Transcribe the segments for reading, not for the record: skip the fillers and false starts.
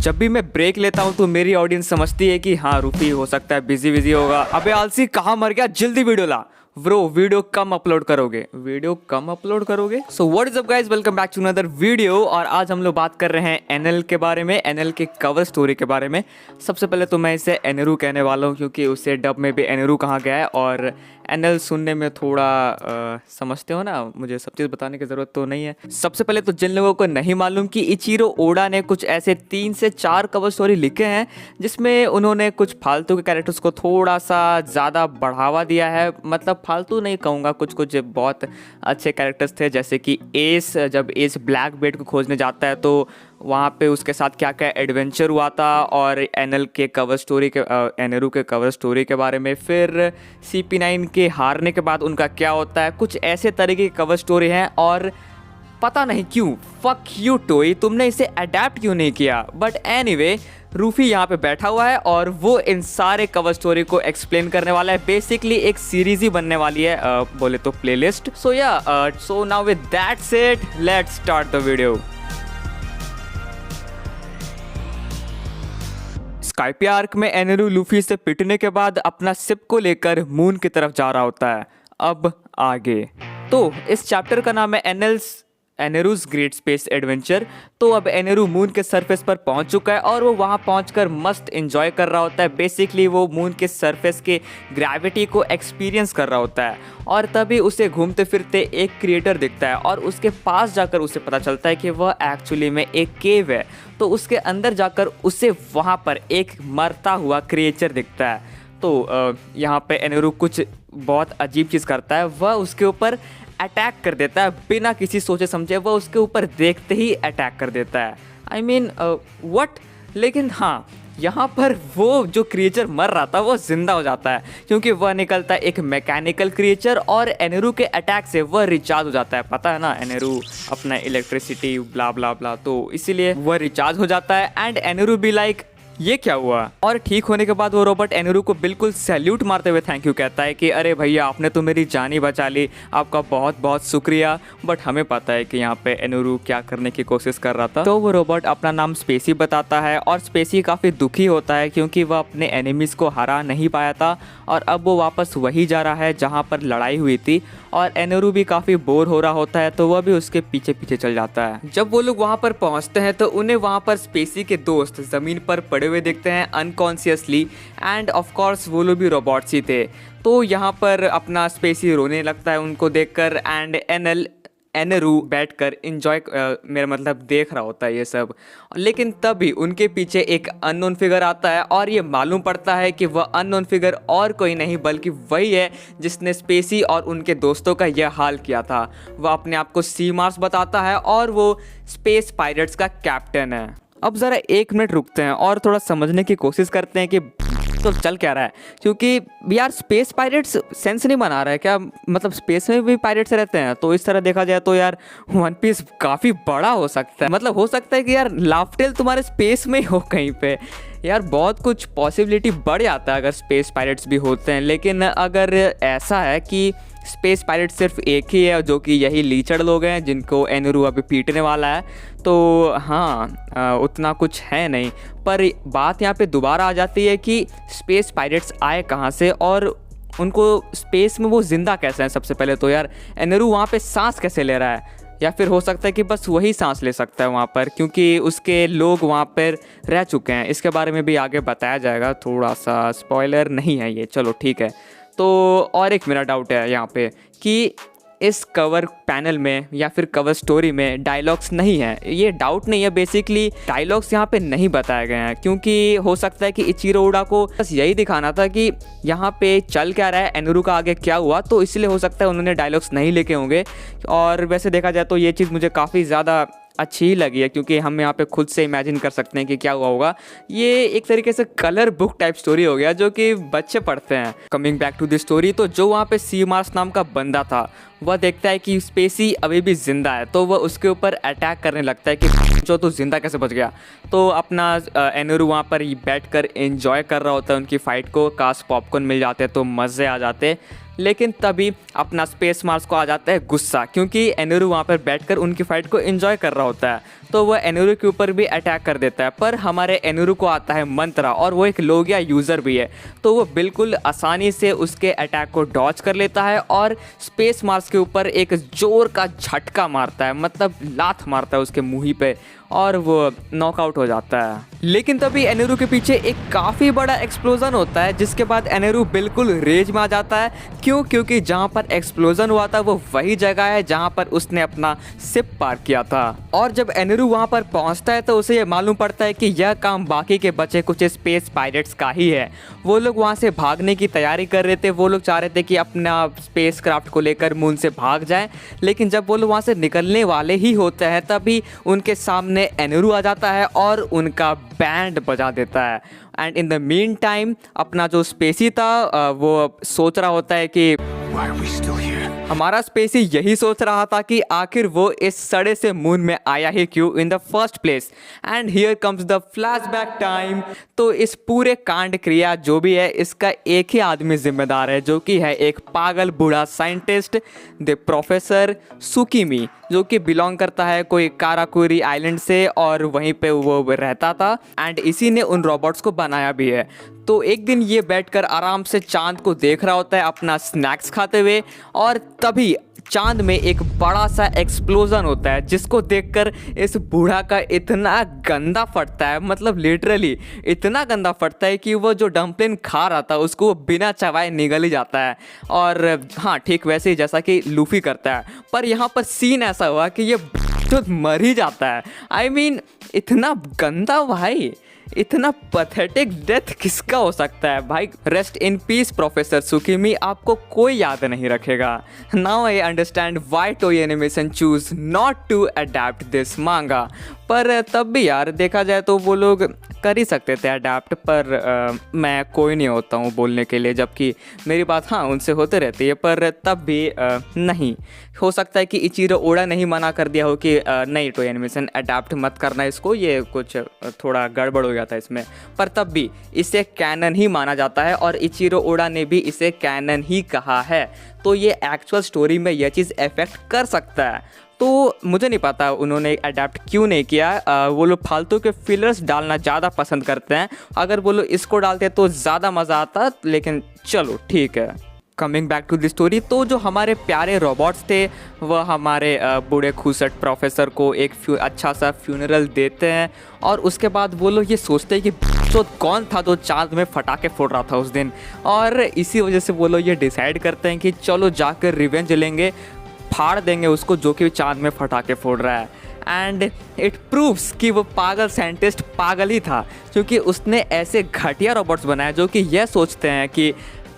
जब भी मैं ब्रेक लेता हूँ तो मेरी ऑडियंस समझती है कि हाँ रूफी हो सकता है बिजी होगा। अबे आलसी कहाँ मर गया, जल्दी वीडियो ला। ब्रो वीडियो कम अपलोड करोगे। So what is up guys, welcome back to another video. और आज हम लोग बात कर रहे हैं एनएल के बारे में, एनएल के कवर स्टोरी के बारे में। सबसे पहले तो मैं इसे एनेरू कहने वाला हूँ क्योंकि उसे डब में भी एनेरू कहा गया है और एनएल सुनने में थोड़ा समझते हो ना, मुझे सब चीज़ बताने की ज़रूरत तो नहीं है। सबसे पहले तो जिन लोगों को नहीं मालूम कि इचिरो ओडा ने कुछ ऐसे 3 से 4 कवर स्टोरी लिखे हैं जिसमें उन्होंने कुछ फालतू के कैरेक्टर्स को थोड़ा सा ज़्यादा बढ़ावा दिया है। मतलब फालतू नहीं कहूँगा, कुछ बहुत अच्छे कैरेक्टर्स थे। जैसे कि एस, जब एस ब्लैक बेट को खोजने जाता है तो वहाँ पे उसके साथ क्या क्या एडवेंचर हुआ था, और एनएल के कवर स्टोरी के एनेरू के कवर स्टोरी के बारे में। फिर CP9 के हारने के बाद उनका क्या होता है, कुछ ऐसे तरीके की कवर स्टोरी हैं। और पता नहीं क्यों, फक यू टोई, तुमने इसे अडेप्ट क्यों नहीं किया। बट एनीवे, रूफी यहाँ पे बैठा हुआ है और वो इन सारे कवर स्टोरी को एक्सप्लेन करने वाला है। बेसिकली एक सीरीज ही बनने वाली है, बोले तो playlist. So now with that said, let's start the video. स्काइपी arc में एनेरू लूफी से पिटने के बाद अपना सिप को लेकर मून की तरफ जा रहा होता है। अब आगे तो इस चैप्टर का नाम है एनेरूज ग्रेट स्पेस एडवेंचर। तो अब एनेरू मून के सरफेस पर पहुंच चुका है और वो वहां पहुंचकर मस्त एंजॉय कर रहा होता है। बेसिकली वो मून के सरफेस के ग्रेविटी को एक्सपीरियंस कर रहा होता है। और तभी उसे घूमते फिरते एक क्रिएटर दिखता है और उसके पास जाकर उसे पता चलता है कि वह एक्चुअली में एक केव है। तो उसके अंदर जाकर उसे वहाँ पर एक मरता हुआ क्रिएचर दिखता है। तो यहाँ पे एनेरू कुछ बहुत अजीब चीज़ करता है, वह उसके ऊपर अटैक कर देता है बिना किसी सोचे समझे। वह उसके ऊपर देखते ही अटैक कर देता है। I mean what. लेकिन हाँ, यहाँ पर वो जो क्रिएचर मर रहा था वो जिंदा हो जाता है क्योंकि वह निकलता है एक मैकेनिकल क्रिएचर और एनेरू के अटैक से वह रिचार्ज हो जाता है। पता है ना, एनेरू अपना इलेक्ट्रिसिटी ब्ला ब्ला ब्ला, तो इसीलिए वह रिचार्ज हो जाता है। एंड एनेरू भी लाइक ये क्या हुआ। और ठीक होने के बाद वो रोबोट एनेरू को बिल्कुल सैल्यूट मारते हुए थैंक यू कहता है कि अरे भैया, आपने तो मेरी जान ही बचा ली, आपका बहुत बहुत शुक्रिया। बट हमें पता है कि यहाँ पे एनेरू क्या करने की कोशिश कर रहा था। तो वो रोबोट अपना नाम स्पेसी बताता है और स्पेसी काफ़ी दुखी होता है क्योंकि वह अपने एनिमीज़ को हरा नहीं पाया था और अब वो वापस वही जा रहा है जहाँ पर लड़ाई हुई थी। और एनेरू भी काफ़ी बोर हो रहा होता है तो वह भी उसके पीछे पीछे चल जाता है। जब वो लोग वहाँ पर पहुँचते हैं तो उन्हें वहाँ पर स्पेसी के दोस्त ज़मीन पर पड़े हुए दिखते हैं अनकॉन्शियसली। एंड ऑफ कोर्स वो लोग भी रोबोट्स ही थे। तो यहाँ पर अपना स्पेसी रोने लगता है उनको देखकर। एंड एनेरू बैठकर एंजॉय मेरा मतलब देख रहा होता है ये सब। लेकिन तभी उनके पीछे एक अननोन फिगर आता है और ये मालूम पड़ता है कि वह अननोन फिगर और कोई नहीं बल्कि वही है जिसने स्पेसी और उनके दोस्तों का यह हाल किया था। वह अपने आप को सी मार्स बताता है और वो स्पेस पायरेट्स का कैप्टन है। अब ज़रा 1 मिनट रुकते हैं और थोड़ा समझने की कोशिश करते हैं कि तो चल क्या रहा है। क्योंकि यार स्पेस पायरेट्स सेंस नहीं बना रहा है क्या, मतलब स्पेस में भी पायरेट्स रहते हैं। तो इस तरह देखा जाए तो यार वन पीस काफ़ी बड़ा हो सकता है। मतलब हो सकता है कि यार लाफ्टेल तुम्हारे स्पेस में ही हो कहीं पे। यार बहुत कुछ पॉसिबिलिटी बढ़ जाता है अगर स्पेस पायरेट्स भी होते हैं। लेकिन अगर ऐसा है कि स्पेस पायरेट सिर्फ एक ही है जो कि यही लीचड़ लोग हैं जिनको एनेरू अभी पीटने वाला है, तो हाँ उतना कुछ है नहीं। पर बात यहाँ पे दोबारा आ जाती है कि स्पेस पायरेट्स आए कहाँ से और उनको स्पेस में वो ज़िंदा कैसे हैं। सबसे पहले तो यार एनेरू वहाँ पे सांस कैसे ले रहा है, या फिर हो सकता है कि बस वही सांस ले सकता है वहाँ पर क्योंकि उसके लोग वहाँ पर रह चुके हैं। इसके बारे में भी आगे बताया जाएगा, थोड़ा सा स्पॉइलर नहीं है ये, चलो ठीक है। तो और एक मेरा डाउट है यहाँ पे कि इस कवर पैनल में या फिर कवर स्टोरी में डायलॉग्स नहीं है। ये डाउट नहीं है, बेसिकली डायलॉग्स यहाँ पे नहीं बताए गए हैं क्योंकि हो सकता है कि इचिरो ओडा को बस यही दिखाना था कि यहाँ पे चल क्या रहा है, एनेरू का आगे क्या हुआ, तो इसलिए हो सकता है उन्होंने डायलॉग्स नहीं लेके होंगे। और वैसे देखा जाए तो ये चीज़ मुझे काफ़ी ज़्यादा अच्छी ही लगी है क्योंकि हम यहाँ पे खुद से इमेजिन कर सकते हैं कि क्या हुआ होगा। ये एक तरीके से कलर बुक टाइप स्टोरी हो गया जो कि बच्चे पढ़ते हैं। Coming back to the story, तो जो वहाँ पे सी मार्स नाम का बंदा था वह देखता है कि स्पेसी अभी भी जिंदा है तो वह उसके ऊपर अटैक करने लगता है कि जो तो जिंदा कैसे बच गया। तो अपना एनेरू वहाँ पर बैठकर एंजॉय कर रहा होता है उनकी फ़ाइट को। काश पॉपकॉर्न मिल जाते तो मज़े आ जाते। लेकिन तभी अपना स्पेस मार्स को आ जाता है गुस्सा क्योंकि एनेरू वहाँ पर बैठकर उनकी फ़ाइट को एंजॉय कर रहा होता है। तो वह एनोरू के ऊपर भी अटैक कर देता है। पर हमारे एनोरू को आता है मंत्रा और वो एक लोगिया यूज़र भी है, तो वो बिल्कुल आसानी से उसके अटैक को डॉज कर लेता है और स्पेस मार्स के ऊपर एक जोर का झटका मारता है, मतलब लात मारता है उसके मुंह पे, और वो नॉकआउट हो जाता है। लेकिन तभी एनेरू के पीछे एक काफ़ी बड़ा एक्सप्लोजन होता है, जिसके बाद एनेरू बिल्कुल रेज में आ जाता है। क्योंकि जहाँ पर एक्सप्लोजन हुआ था वो वही जगह है जहाँ पर उसने अपना शिप पार्क किया था। और जब एनेरू वहाँ पर पहुँचता है तो उसे ये मालूम पड़ता है कि यह काम बाकी के बचे कुछ स्पेस पायरेट्स का ही है। वो लोग वहाँ से भागने की तैयारी कर रहे थे, वो लोग चाह रहे थे कि अपना स्पेस क्राफ्ट को लेकर मून से भाग जाएं। लेकिन जब वो लोग वहाँ से निकलने वाले ही होते हैं तभी उनके सामने एनेरू आ जाता है और उनका बैंड बजा देता है। And in the mean time अपना जो स्पेसी था वो सोच रहा होता है कि हमारा स्पेसी यही सोच रहा था कि आखिर वो इस सड़े से मून में आया ही क्यों in the first place. And here comes the flashback time. तो इस पूरे कांड क्रिया जो भी है इसका एक ही आदमी जिम्मेदार है, जो कि है एक पागल बूढ़ा साइंटिस्ट द प्रोफेसर सुकीमी, जो कि बिलोंग करता है कोई काराकुरी आइलैंड से और वहीं पे वो रहता था। एंड इसी ने उन रोबोट्स को बनाया भी है। तो एक दिन ये बैठकर आराम से चांद को देख रहा होता है अपना स्नैक्स खाते हुए, और तभी चांद में एक बड़ा सा एक्सप्लोजन होता है, जिसको देखकर इस बूढ़ा का इतना गंदा फटता है, मतलब लिटरली इतना गंदा फटता है कि वो जो डम्पलिन खा रहा था उसको वो बिना चबाए निगल ही जाता है। और हाँ, ठीक वैसे ही जैसा कि लूफी करता है। पर यहाँ पर सीन ऐसा हुआ कि ये तो मर ही जाता है। I mean, इतना गंदा भाई, इतना पैथेटिक डेथ किसका हो सकता है भाई। Rest in peace professor Sukimi, आपको कोई याद नहीं रखेगा। Now I understand why Toei animation choose not to adapt this manga. पर तब भी यार देखा जाए तो वो लोग कर ही सकते थे अडेप्ट, पर मैं कोई नहीं होता हूँ बोलने के लिए, जबकि मेरी बात हाँ उनसे होते रहती है। पर तब भी नहीं हो सकता है कि इचिरो ओडा नहीं मना कर दिया हो कि नहीं टोई एनिमेशन अडेप्ट मत करना इसको, ये कुछ थोड़ा गड़बड़ हो गया था इसमें। पर तब भी इसे कैनन ही माना जाता है और इचिरो ओडा ने भी इसे कैनन ही कहा है। तो ये एक्चुअल स्टोरी में यह चीज़ इफेक्ट कर सकता है। तो मुझे नहीं पता उन्होंने अडेप्ट क्यों नहीं किया। वो लोग फालतू के फिलर्स डालना ज़्यादा पसंद करते हैं। अगर वो लोग इसको डालते तो ज़्यादा मज़ा आता, लेकिन चलो ठीक है। Coming back to the story, तो जो हमारे प्यारे रोबोट्स थे वह हमारे बूढ़े खूसट प्रोफेसर को एक अच्छा सा फ्यूनरल देते हैं। और उसके बाद वो लोग ये सोचते हैं कि तो कौन था जो चांद में फटाके फोड़ रहा था उस दिन। और इसी वजह से वो लोग ये डिसाइड करते हैं कि चलो जाकर रिवेंज लेंगे, फाड़ देंगे उसको जो कि चांद में फटाके फोड़ रहा है। एंड इट प्रूव्स कि वो पागल साइंटिस्ट पागल ही था, क्योंकि उसने ऐसे घटिया रोबोट्स बनाए जो कि यह सोचते हैं कि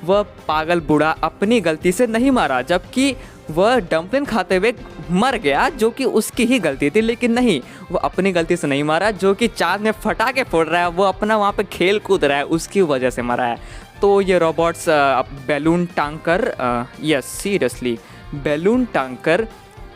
वह पागल बूढ़ा अपनी गलती से नहीं मारा, जबकि वह डम्पलिन खाते हुए मर गया जो कि उसकी ही गलती थी। लेकिन नहीं, वो अपनी गलती से नहीं मारा, जो कि चांद में फटाके फोड़ रहा है, वो अपना वहाँ पे खेल कूद रहा है, उसकी वजह से मरा है। तो ये रोबोट्स बैलून टांग कर यस सीरियसली बैलून टांग कर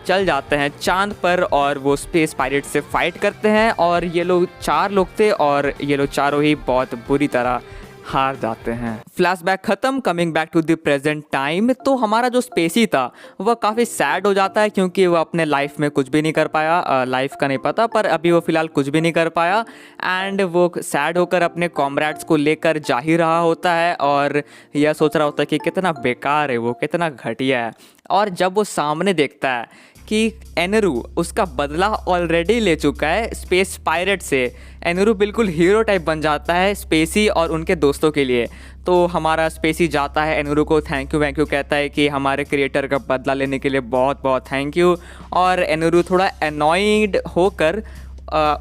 चल जाते हैं चांद पर और वो स्पेस पायरेट से फाइट करते हैं। और ये लोग 4 लोग थे और ये लोग चारों ही बहुत बुरी तरह हार जाते हैं। फ्लैशबैक खत्म, coming back to the present time. तो हमारा जो स्पेसी था वह काफ़ी सैड हो जाता है, क्योंकि वह अपने लाइफ में कुछ भी नहीं कर पाया। लाइफ का नहीं पता, पर अभी वो फ़िलहाल कुछ भी नहीं कर पाया। एंड वो सैड होकर अपने कॉमरेड्स को लेकर जा ही रहा होता है और यह सोच रहा होता है कि कितना बेकार है वो, कितना घटिया है। और जब वो सामने देखता है कि एनेरू उसका बदला ऑलरेडी ले चुका है स्पेस पायरेट से, एनेरू बिल्कुल हीरो टाइप बन जाता है स्पेसी और उनके दोस्तों के लिए। तो हमारा स्पेसी जाता है एनेरू को थैंक यू कहता है कि हमारे क्रिएटर का बदला लेने के लिए बहुत बहुत थैंक यू। और एनेरू थोड़ा एनॉयड होकर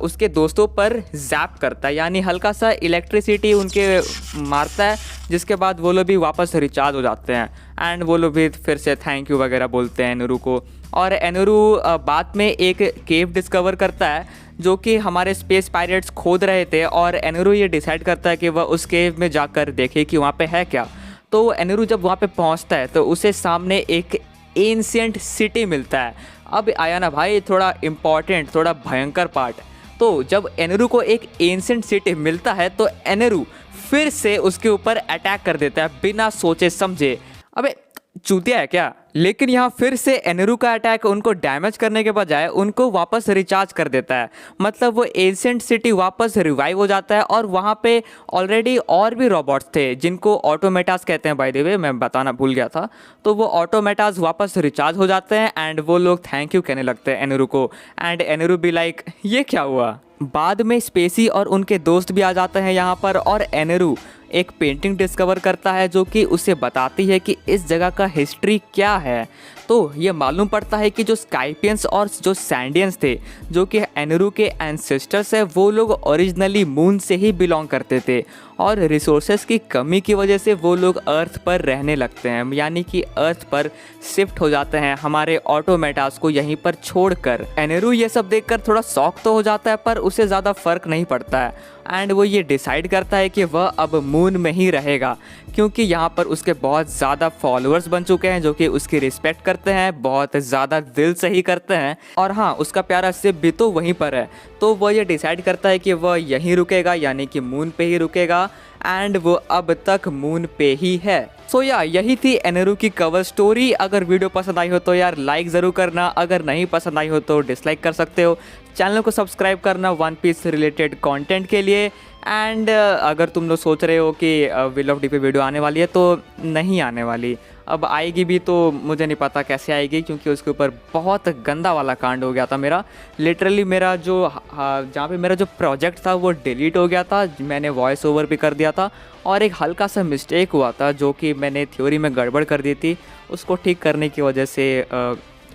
उसके दोस्तों पर जैप करता है, यानी हल्का सा इलेक्ट्रिसिटी उनके मारता है, जिसके बाद वो लोग भी वापस रिचार्ज हो जाते हैं। एंड वो लोग भी फिर से थैंक यू वगैरह बोलते हैं एनेरू को। और एनेरू बाद में एक केव डिस्कवर करता है जो कि हमारे स्पेस पायरेट्स खोद रहे थे। और एनेरू ये डिसाइड करता है कि वह उस केव में जाकर देखे कि वहाँ पे है क्या। तो एनेरू जब वहाँ पे पहुँचता है तो उसे सामने एक एंशिएंट सिटी मिलता है। अब आया ना भाई थोड़ा इम्पॉर्टेंट, थोड़ा भयंकर पार्ट। तो जब एनेरू को एक एंशिएंट सिटी मिलता है तो एनेरू फिर से उसके ऊपर अटैक कर देता है बिना सोचे समझे। अबे चूतिया है क्या, लेकिन यहाँ फिर से एनेरू का अटैक उनको डैमेज करने के बजाय उनको वापस रिचार्ज कर देता है। मतलब वो एंशिएंट सिटी वापस रिवाइव हो जाता है और वहाँ पे ऑलरेडी और भी रोबोट्स थे जिनको ऑटोमेटास कहते हैं, बाय द वे मैं बताना भूल गया था। तो वो ऑटोमेटास वापस रिचार्ज हो जाते हैं एंड वो लोग थैंक यू कहने लगते हैं एनेरू को। एंड एनेरू भी लाइक ये क्या हुआ। बाद में स्पेसी और उनके दोस्त भी आ जाते हैं यहाँ पर और एनेरू एक पेंटिंग डिस्कवर करता है जो कि उसे बताती है कि इस जगह का हिस्ट्री क्या है। तो ये मालूम पड़ता है कि जो स्काइपियंस और जो सैंडियंस थे जो कि एनेरू के एंसेस्टर्स है, वो लोग ओरिजिनली मून से ही बिलोंग करते थे और रिसोर्सेज की कमी की वजह से वो लोग अर्थ पर रहने लगते हैं, यानी कि अर्थ पर शिफ्ट हो जाते हैं हमारे ऑटोमेटास को यहीं पर छोड़कर। एनेरू ये सब देखकर थोड़ा शॉक तो हो जाता है पर उसे ज़्यादा फर्क नहीं पड़ता है एंड वो ये डिसाइड करता है कि वह अब मून में ही रहेगा क्योंकि यहाँ पर उसके बहुत ज़्यादा फॉलोअर्स बन चुके हैं जो कि उसकी रिस्पेक्ट करते हैं, बहुत ज़्यादा दिल से ही करते हैं। और हाँ, उसका प्यारा शिप भी तो वहीं पर है। तो वह ये डिसाइड करता है कि वह यहीं रुकेगा, यानी कि मून पे ही रुकेगा एंड वो अब तक मून पे ही है। सो यही थी एनेरू की कवर स्टोरी। अगर वीडियो पसंद आई हो तो यार लाइक ज़रूर करना, अगर नहीं पसंद आई हो तो डिसलाइक कर सकते हो। चैनल को सब्सक्राइब करना वन पीस रिलेटेड कंटेंट के लिए। एंड अगर तुम लोग सोच रहे हो कि विल ऑफ डी पे वीडियो आने वाली है, तो नहीं आने वाली। अब आएगी भी तो मुझे नहीं पता कैसे आएगी क्योंकि उसके ऊपर बहुत गंदा वाला कांड हो गया था मेरा। लिटरली मेरा जो जहाँ पे मेरा जो प्रोजेक्ट था वो डिलीट हो गया था, मैंने वॉइस ओवर भी कर दिया था और एक हल्का सा मिस्टेक हुआ था जो कि मैंने थ्योरी में गड़बड़ कर दी थी। उसको ठीक करने की वजह से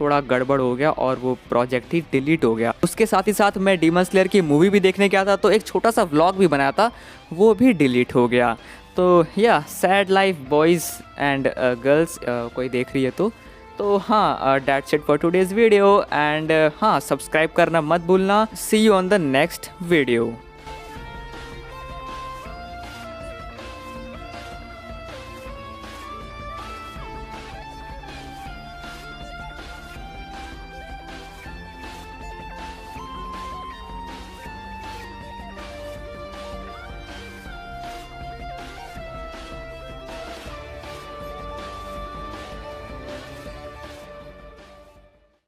थोड़ा गड़बड़ हो गया और वो प्रोजेक्ट ही डिलीट हो गया। उसके साथ ही साथ मैं डीमन स्लेयर की मूवी भी देखने गया था, तो एक छोटा सा व्लॉग भी बनाया था, वो भी डिलीट हो गया। तो sad life boys and girls, कोई देख रही है तो हाँ, that's it for today's video. And हाँ, सब्सक्राइब करना मत भूलना। See you on the next video.